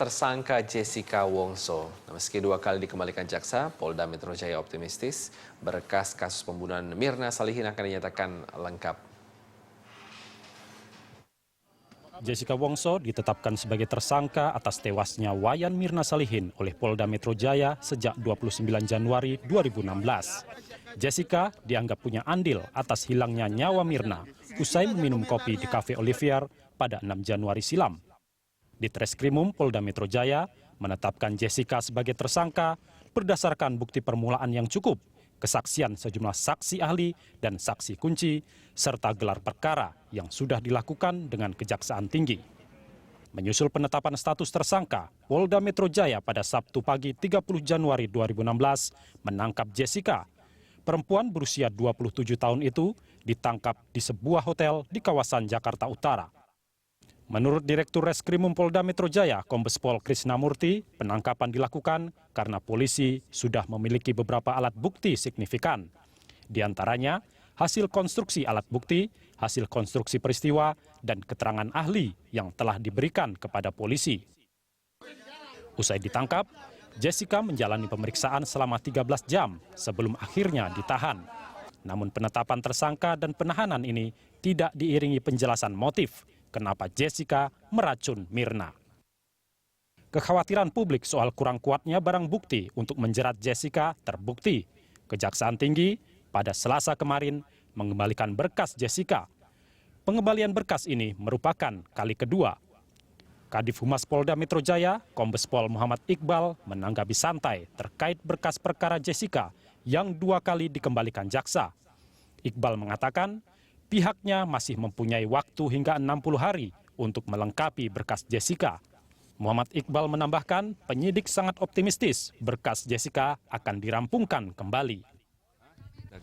tersangka Jessica Wongso. Meski 2 kali dikembalikan jaksa, Polda Metro Jaya optimistis berkas kasus pembunuhan Mirna Salihin akan dinyatakan lengkap. Jessica Wongso ditetapkan sebagai tersangka atas tewasnya Wayan Mirna Salihin oleh Polda Metro Jaya sejak 29 Januari 2016. Jessica dianggap punya andil atas hilangnya nyawa Mirna usai meminum kopi di Cafe Olivier pada 6 Januari silam. Di Treskrimum Polda Metro Jaya menetapkan Jessica sebagai tersangka berdasarkan bukti permulaan yang cukup, kesaksian sejumlah saksi ahli dan saksi kunci, serta gelar perkara yang sudah dilakukan dengan Kejaksaan Tinggi. Menyusul penetapan status tersangka, Polda Metro Jaya pada Sabtu pagi 30 Januari 2016 menangkap Jessica. Perempuan berusia 27 tahun itu ditangkap di sebuah hotel di kawasan Jakarta Utara. Menurut Direktur Reskrimum Polda Metro Jaya, Kombes Pol Krisnamurti, penangkapan dilakukan karena polisi sudah memiliki beberapa alat bukti signifikan. Di antaranya, hasil konstruksi alat bukti, hasil konstruksi peristiwa, dan keterangan ahli yang telah diberikan kepada polisi. Usai ditangkap, Jessica menjalani pemeriksaan selama 13 jam sebelum akhirnya ditahan. Namun penetapan tersangka dan penahanan ini tidak diiringi penjelasan motif kenapa Jessica meracun Mirna. Kekhawatiran publik soal kurang kuatnya barang bukti untuk menjerat Jessica terbukti. Kejaksaan Tinggi pada Selasa kemarin mengembalikan berkas Jessica. Pengembalian berkas ini merupakan kali kedua. Kadif Humas Polda Metro Jaya, Kombes Pol Muhammad Iqbal menanggapi santai terkait berkas perkara Jessica yang 2 kali dikembalikan jaksa. Iqbal mengatakan, pihaknya masih mempunyai waktu hingga 60 hari untuk melengkapi berkas Jessica. Muhammad Iqbal menambahkan, penyidik sangat optimistis berkas Jessica akan dirampungkan kembali.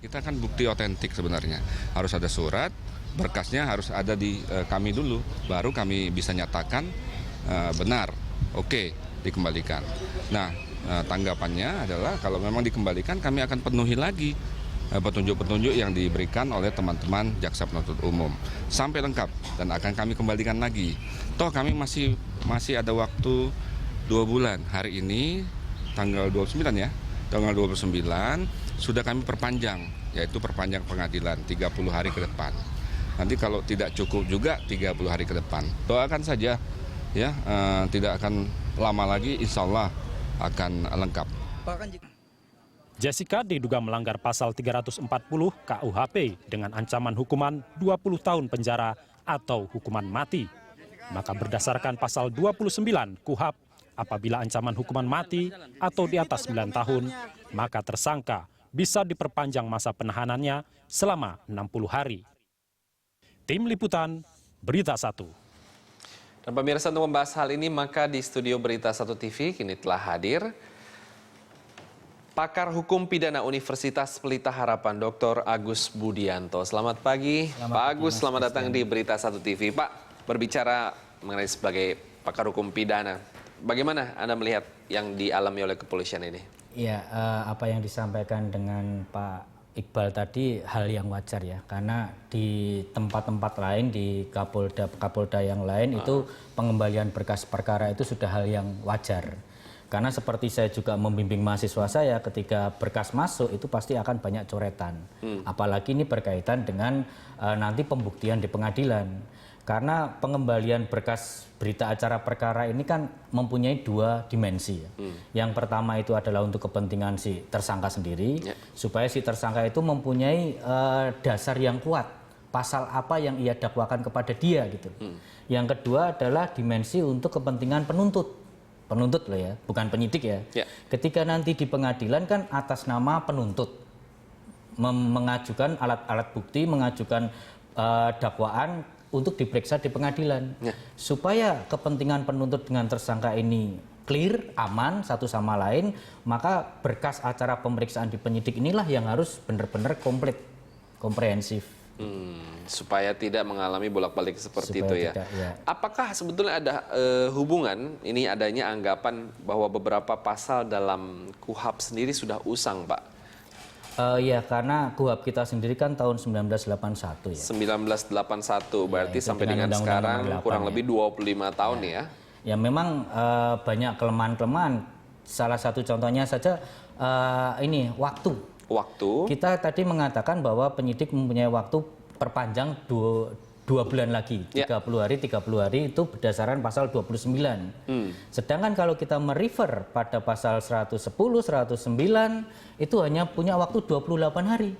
Kita kan bukti otentik sebenarnya. Harus ada surat, berkasnya harus ada di kami dulu. Baru kami bisa nyatakan benar, oke, dikembalikan. Nah, tanggapannya adalah kalau memang dikembalikan kami akan penuhi lagi petunjuk-petunjuk yang diberikan oleh teman-teman jaksa penuntut umum sampai lengkap dan akan kami kembalikan lagi. Toh kami masih ada waktu 2 bulan. Hari ini tanggal 29 ya, tanggal 29 sudah kami perpanjang, yaitu perpanjang pengadilan 30 hari ke depan. Nanti kalau tidak cukup juga 30 hari ke depan. Doakan saja ya, tidak akan lama lagi, insya Allah akan lengkap. Jessica diduga melanggar pasal 340 KUHP dengan ancaman hukuman 20 tahun penjara atau hukuman mati. Maka berdasarkan pasal 29 KUHP, apabila ancaman hukuman mati atau di atas 9 tahun, maka tersangka bisa diperpanjang masa penahanannya selama 60 hari. Tim Liputan, Berita 1. Dan pemirsa, untuk membahas hal ini, maka di studio Berita 1 TV kini telah hadir pakar hukum pidana Universitas Pelita Harapan, Dr. Agus Budianto. Selamat pagi, Pak Agus. Selamat datang di Berita 1 TV. Pak, berbicara mengenai sebagai pakar hukum pidana, bagaimana Anda melihat yang dialami oleh kepolisian ini? Ya, apa yang disampaikan dengan Pak Iqbal tadi hal yang wajar ya, karena di tempat-tempat lain, di Kapolda yang lain itu pengembalian berkas perkara itu sudah hal yang wajar. Karena seperti saya juga membimbing mahasiswa saya, ketika berkas masuk itu pasti akan banyak coretan. Apalagi ini berkaitan dengan nanti pembuktian di pengadilan. Karena pengembalian berkas berita acara perkara ini kan mempunyai 2 dimensi. Yang pertama itu adalah untuk kepentingan si tersangka sendiri, supaya si tersangka itu mempunyai dasar yang kuat. Pasal apa yang ia dakwakan kepada dia gitu. Yang kedua adalah dimensi untuk kepentingan penuntut. Penuntut loh ya, bukan penyidik ya. Ketika nanti di pengadilan kan atas nama penuntut mengajukan alat-alat bukti, mengajukan dakwaan untuk diperiksa di pengadilan. Supaya kepentingan penuntut dengan tersangka ini clear, aman satu sama lain, maka berkas acara pemeriksaan di penyidik inilah yang harus benar-benar komplit, komprehensif. Supaya tidak mengalami bolak-balik seperti itu ya. Apakah sebetulnya ada hubungan ini adanya anggapan bahwa beberapa pasal dalam KUHP sendiri sudah usang, Pak? Ya, karena KUHP kita sendiri kan tahun 1981 ya. 1981, berarti sampai dengan sekarang kurang lebih 25 tahun ya. ya memang banyak kelemahan-kelemahan. Salah satu contohnya saja ini waktu. Waktu. Kita tadi mengatakan bahwa penyidik mempunyai waktu perpanjang 2 bulan lagi, 30 hari itu berdasarkan pasal 29. Sedangkan kalau kita merefer pada pasal 110, 109 itu hanya punya waktu 28 hari.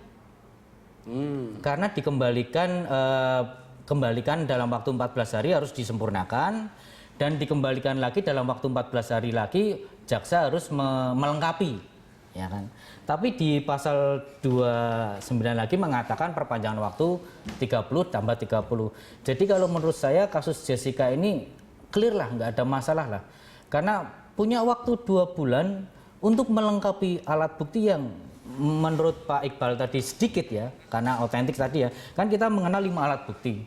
Karena kembalikan dalam waktu 14 hari harus disempurnakan dan dikembalikan lagi dalam waktu 14 hari lagi jaksa harus melengkapi, ya kan. Tapi di pasal 29 lagi mengatakan perpanjangan waktu 30 tambah 30. Jadi kalau menurut saya kasus Jessica ini clear lah, nggak ada masalah lah. Karena punya waktu 2 bulan untuk melengkapi alat bukti yang menurut Pak Iqbal tadi sedikit ya, karena otentik tadi ya. Kan kita mengenal 5 alat bukti.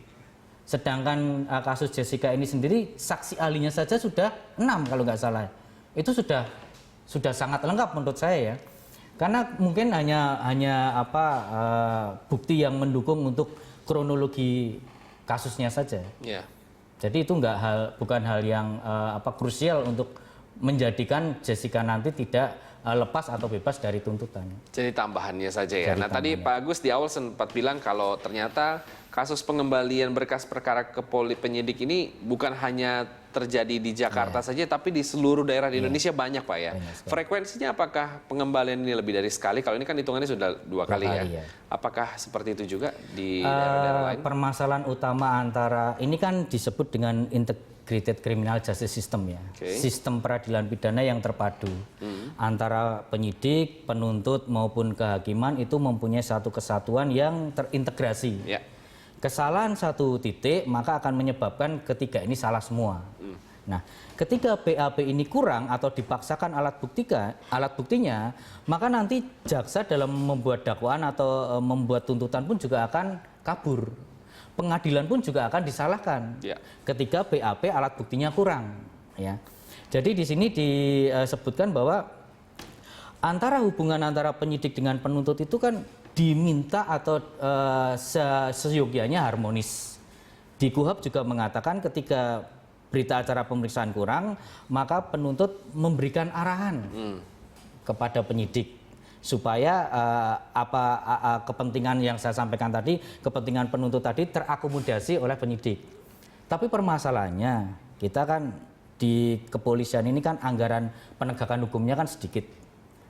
Sedangkan kasus Jessica ini sendiri saksi ahlinya saja sudah 6 kalau nggak salah. Itu sudah sangat lengkap menurut saya ya. Karena mungkin hanya bukti yang mendukung untuk kronologi kasusnya saja. Ya. Jadi itu bukan hal yang krusial untuk menjadikan Jessica nanti tidak lepas atau bebas dari tuntutan. Jadi tambahannya saja ya. Nah tadi Pak Agus di awal sempat bilang kalau ternyata kasus pengembalian berkas perkara ke penyidik ini bukan hanya terjadi di Jakarta saja, tapi di seluruh daerah di Indonesia banyak Pak ya. Frekuensinya apakah pengembalian ini lebih dari sekali? Kalau ini kan hitungannya sudah 2 kali ya. Apakah seperti itu juga di daerah-daerah lain? Permasalahan utama antara ini kan disebut dengan Integrated Criminal Justice System ya. Sistem peradilan pidana yang terpadu. Antara penyidik, penuntut maupun kehakiman itu mempunyai satu kesatuan yang terintegrasi. Kesalahan satu titik maka akan menyebabkan ketiga ini salah semua. Nah, ketika BAP ini kurang atau dipaksakan alat buktinya, maka nanti jaksa dalam membuat dakwaan atau membuat tuntutan pun juga akan kabur. Pengadilan pun juga akan disalahkan ketika BAP alat buktinya kurang. Ya, jadi di sini disebutkan bahwa hubungan antara penyidik dengan penuntut itu kan diminta atau seyogyanya harmonis. Di KUHP juga mengatakan ketika berita acara pemeriksaan kurang, maka penuntut memberikan arahan kepada penyidik supaya kepentingan yang saya sampaikan tadi, kepentingan penuntut tadi terakomodasi oleh penyidik. Tapi permasalahannya, kita kan di kepolisian ini kan anggaran penegakan hukumnya kan sedikit.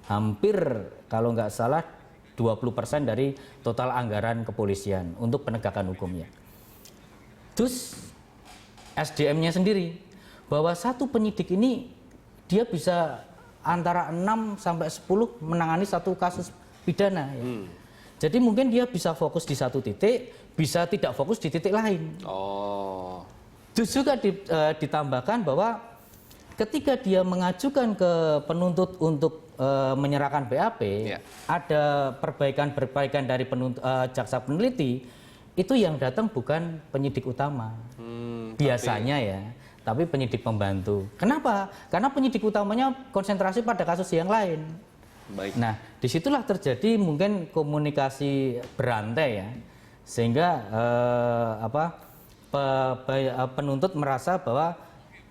Hampir kalau nggak salah 20% dari total anggaran kepolisian untuk penegakan hukumnya. Terus SDM-nya sendiri, bahwa satu penyidik ini dia bisa antara 6 sampai 10 menangani satu kasus pidana. Ya. Jadi mungkin dia bisa fokus di satu titik, bisa tidak fokus di titik lain. Terus juga ditambahkan bahwa ketika dia mengajukan ke penuntut untuk menyerahkan BAP, ada perbaikan dari jaksa peneliti, itu yang datang bukan penyidik utama. Biasanya tapi penyidik pembantu. Kenapa? Karena penyidik utamanya konsentrasi pada kasus yang lain. Baik. Nah, disitulah terjadi mungkin komunikasi berantai ya, sehingga penuntut merasa bahwa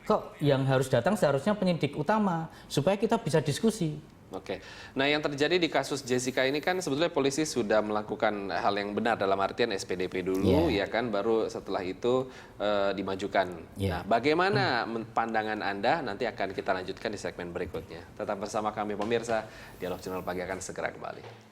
kok yang harus datang seharusnya penyidik utama supaya kita bisa diskusi. Oke. Nah, yang terjadi di kasus Jessica ini kan sebetulnya polisi sudah melakukan hal yang benar dalam artian SPDP dulu, ya kan, baru setelah itu dimajukan. Nah, bagaimana pandangan Anda nanti akan kita lanjutkan di segmen berikutnya. Tetap bersama kami pemirsa, Dialog Channel Pagi akan segera kembali.